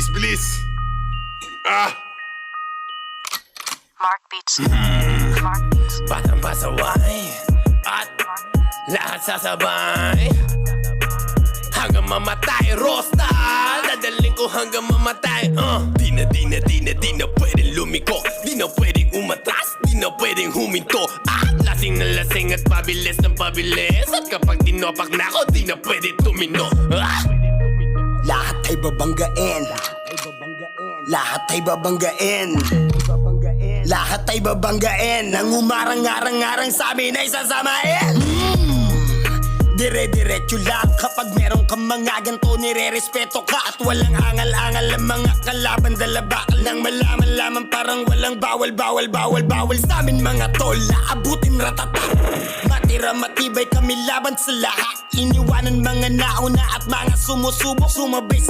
bilis. Mark Beats. Mark Beats. Batang pasaway at lahat sasabay hanggang mamatay. Rosta, dadaling ko hanggang mamatay. Di na pwedeng lumiko, di na pwedeng umatras, di na pwedeng huminto. Lasing na lasing at pabilis ng pabilis. At kapag tinopak na ako, di na pwede tumino. Lahat ay babanggain. Lahat ay babanggain. Lahat ay babanggain. Ang umarang-arang-arang sa amin ay sasamain. Dire-diretso lang. Kapag meron kang mga ganto, nire-respeto ka. At walang angal-angal ang mga kalaban. Dalabakal ng malaman-laman, parang walang bawal sa amin mga tol. Naabutin ratata. Matira matibay kami laban sa lahat. Iniwanan mga nauna at mga sumusubok. Sumabay sa